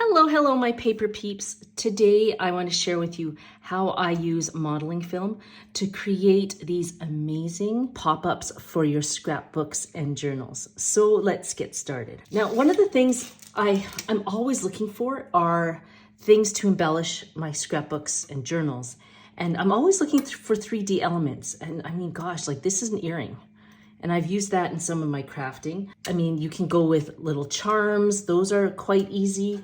Hello, my paper peeps. Today I want to share with you how I use modeling film to create these amazing pop-ups for your scrapbooks and journals. So let's get started. Now, one of the things I'm always looking for are things to embellish my scrapbooks and journals. And I'm always looking for 3D elements. And I mean, gosh, like this is an earring. And I've used that in some of my crafting. I mean, you can go with little charms. Those are quite easy.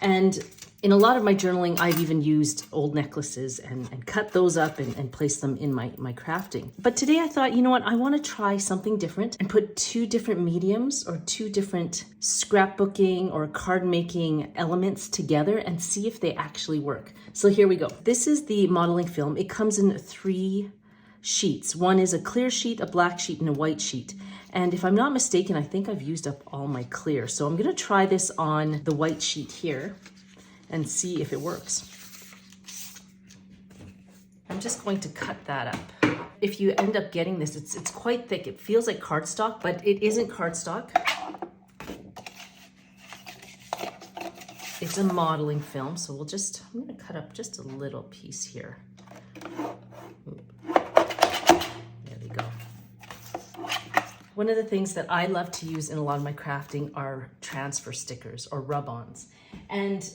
And in a lot of my journaling, I've even used old necklaces and cut those up and place them in my crafting. But today I thought, you know what? I want to try something different and put two different mediums or two different scrapbooking or card making elements together and see if they actually work. So here we go. This is the modeling film. It comes in 3 sheets. One is a clear sheet, a black sheet, and a white sheet. And if I'm not mistaken, I think I've used up all my clear. So I'm gonna try this on the white sheet here and see if it works. I'm just going to cut that up. If you end up getting this, it's quite thick. It feels like cardstock, but it isn't cardstock. It's a modeling film, so I'm gonna cut up just a little piece here. One of the things that I love to use in a lot of my crafting are transfer stickers or rub-ons. And,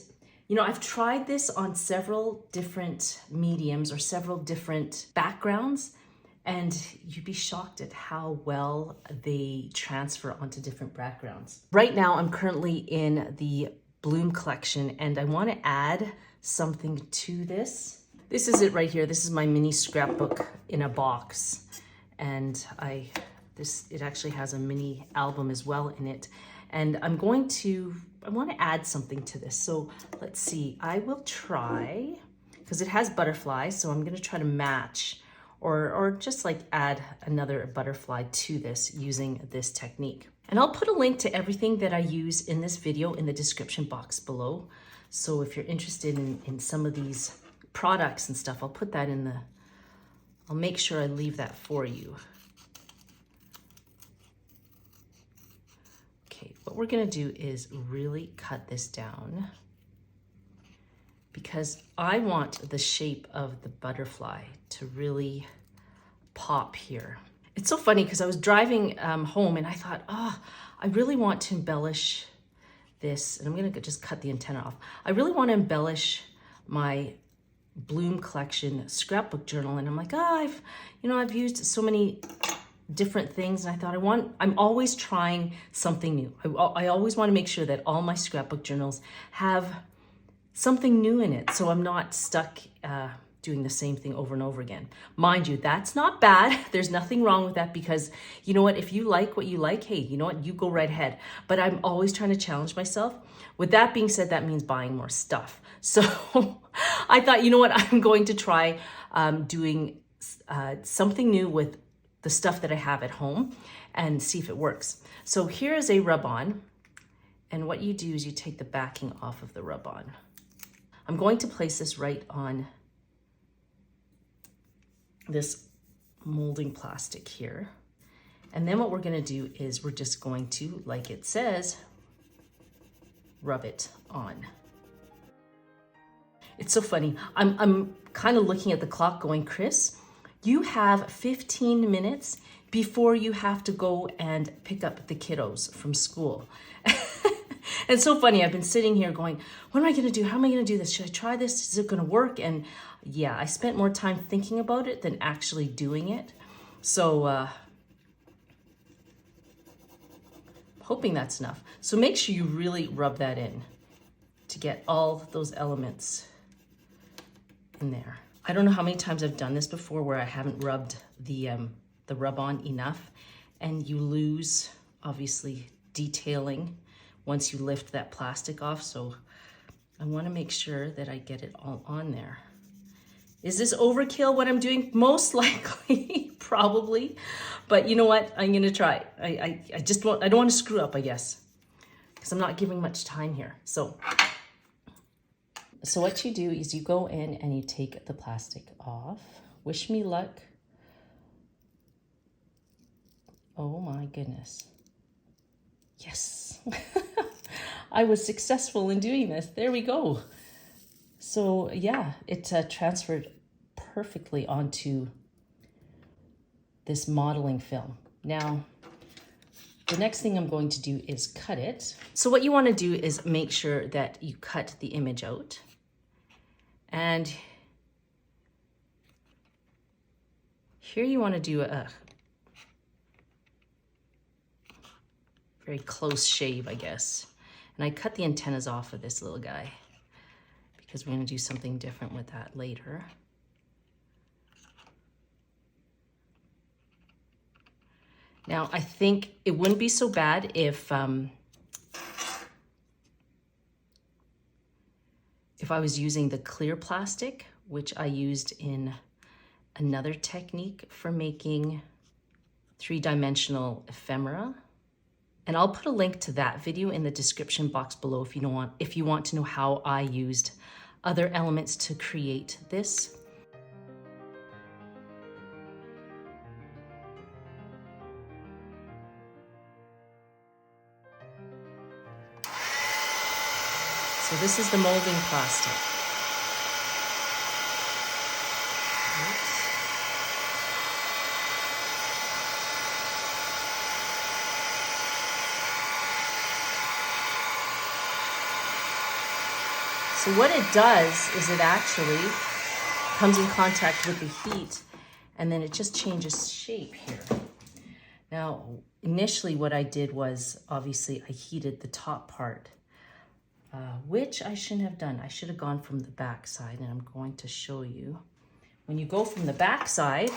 you know, I've tried this on several different mediums or several different backgrounds, and you'd be shocked at how well they transfer onto different backgrounds. Right now, I'm currently in the Bloom collection, and I want to add something to this. This is it right here. This is my mini scrapbook in a box. And it actually has a mini album as well in it. And I want to add something to this. So let's see, I will try, because it has butterflies, so I'm gonna try to match or just like add another butterfly to this using this technique. And I'll put a link to everything that I use in this video in the description box below. So if you're interested in some of these products and stuff, I'll put that I'll make sure I leave that for you. What we're gonna do is really cut this down because I want the shape of the butterfly to really pop here. It's so funny because I was driving home and I thought, I really want to embellish this, and I'm gonna just cut the antenna off. I really want to embellish my Bloom collection scrapbook journal, and I'm like, I've used so many different things, and I thought I'm always trying something new. I always want to make sure that all my scrapbook journals have something new in it, so I'm not stuck doing the same thing over and over again. Mind you, that's not bad. There's nothing wrong with that, because you know what, if you like what you like, hey, you know what, you go right ahead. But I'm always trying to challenge myself. With that being said, that means buying more stuff. So I thought, you know what, I'm going to try doing something new with the stuff that I have at home and see if it works. So here is a rub-on, and what you do is you take the backing off of the rub-on. I'm going to place this right on this molding plastic here. And then what we're gonna do is we're just going to, like it says, rub it on. It's so funny. I'm kind of looking at the clock going, Chris, you have 15 minutes before you have to go and pick up the kiddos from school. It's so funny. I've been sitting here going, what am I going to do? How am I going to do this? Should I try this? Is it going to work? And yeah, I spent more time thinking about it than actually doing it. So hoping that's enough. So make sure you really rub that in to get all those elements in there. I don't know how many times I've done this before where I haven't rubbed the rub-on enough, and you lose, obviously, detailing once you lift that plastic off. So I want to make sure that I get it all on there. Is this overkill what I'm doing? Most likely, probably. But you know what? I'm going to try. I don't want to screw up, I guess, because I'm not giving much time here. So what you do is you go in and you take the plastic off. Wish me luck. Oh my goodness. Yes. I was successful in doing this. There we go. So yeah, it transferred perfectly onto this modeling film. Now, the next thing I'm going to do is cut it. So what you want to do is make sure that you cut the image out. And here you want to do a very close shave, I guess. And I cut the antennas off of this little guy because we're going to do something different with that later. Now, I think it wouldn't be so bad if I was using the clear plastic, which I used in another technique for making three-dimensional ephemera. And I'll put a link to that video in the description box below if you want to know how I used other elements to create this. So this is the molding plastic. Oops. So what it does is it actually comes in contact with the heat and then it just changes shape here. Now, initially what I did was obviously I heated the top part. Which I shouldn't have done. I should have gone from the back side, and I'm going to show you. When you go from the back side,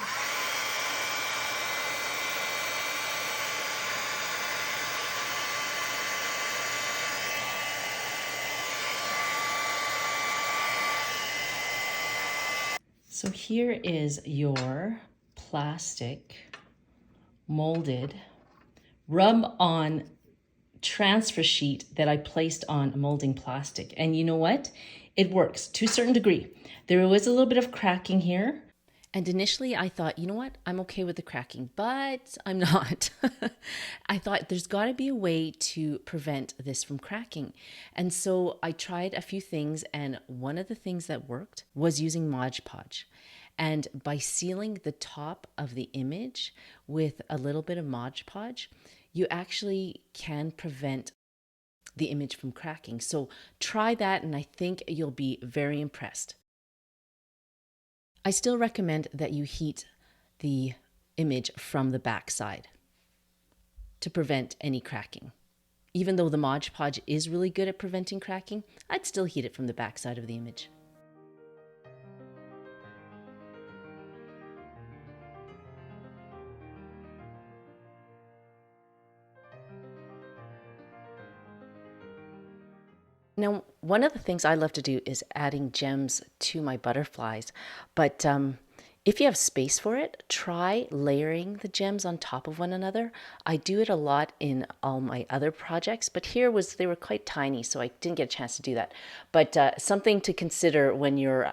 so here is your plastic molded rub-on transfer sheet that I placed on molding plastic. And you know what? It works to a certain degree. There was a little bit of cracking here. And initially I thought, you know what? I'm okay with the cracking, but I'm not. I thought there's got to be a way to prevent this from cracking. And so I tried a few things, and one of the things that worked was using Mod Podge. And by sealing the top of the image with a little bit of Mod Podge, you actually can prevent the image from cracking. So try that, and I think you'll be very impressed. I still recommend that you heat the image from the back side to prevent any cracking. Even though the Mod Podge is really good at preventing cracking, I'd still heat it from the back side of the image. Now, one of the things I love to do is adding gems to my butterflies, but if you have space for it, try layering the gems on top of one another. I do it a lot in all my other projects, but here they were quite tiny, so I didn't get a chance to do that. But something to consider when you're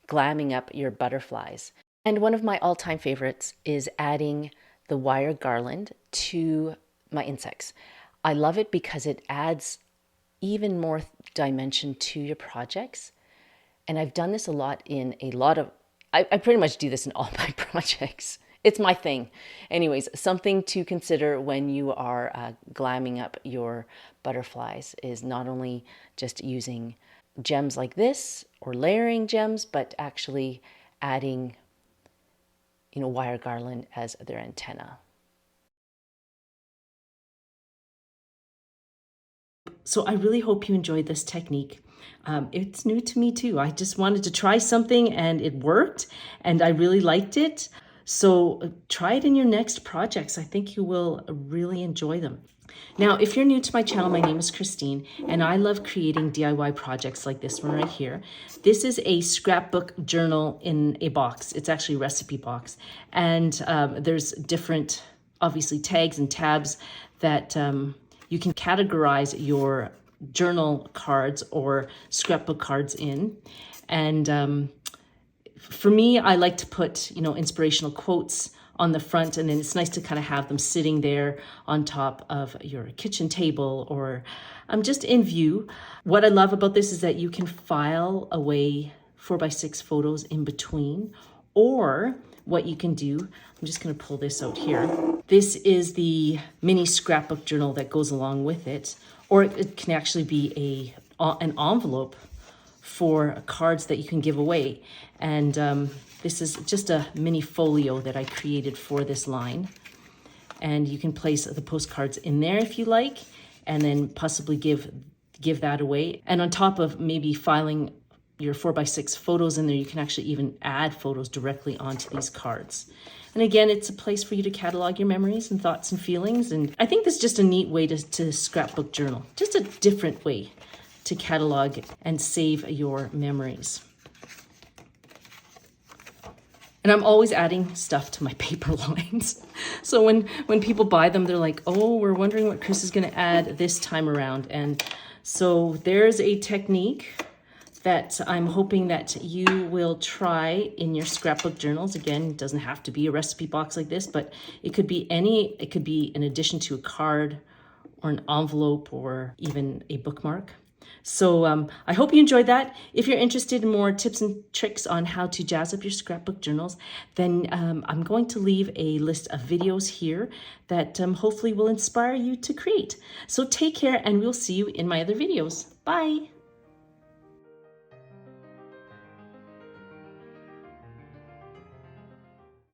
glamming up your butterflies. And one of my all-time favorites is adding the wire garland to my insects. I love it because it adds even more dimension to your projects. And I've done this a lot in I pretty much do this in all my projects. It's my thing. Anyways, something to consider when you are glamming up your butterflies is not only just using gems like this or layering gems, but actually adding, wire garland as their antenna. So I really hope you enjoyed this technique. It's new to me too. I just wanted to try something and it worked and I really liked it. So try it in your next projects. I think you will really enjoy them. Now, if you're new to my channel, my name is Christine and I love creating DIY projects like this one right here. This is a scrapbook journal in a box. It's actually a recipe box. And there's different, obviously, tags and tabs that you can categorize your journal cards or scrapbook cards in. And for me, I like to put, inspirational quotes on the front, and then it's nice to kind of have them sitting there on top of your kitchen table or just in view. What I love about this is that you can file away 4x6 photos in between, or what you can do, I'm just going to pull this out here. This is the mini scrapbook journal that goes along with it, or it can actually be an envelope for cards that you can give away. And this is just a mini folio that I created for this line. And you can place the postcards in there if you like, and then possibly give that away. And on top of maybe filing your 4x6 photos in there, you can actually even add photos directly onto these cards. And again, it's a place for you to catalog your memories and thoughts and feelings. And I think this is just a neat way to scrapbook journal, just a different way to catalog and save your memories. And I'm always adding stuff to my paper lines. So when people buy them, they're like, oh, we're wondering what Chris is gonna add this time around. And so there's a technique that I'm hoping that you will try in your scrapbook journals. Again, it doesn't have to be a recipe box like this, but it could be in addition to a card or an envelope or even a bookmark. So I hope you enjoyed that. If you're interested in more tips and tricks on how to jazz up your scrapbook journals, then I'm going to leave a list of videos here that hopefully will inspire you to create. So take care, and we'll see you in my other videos. Bye.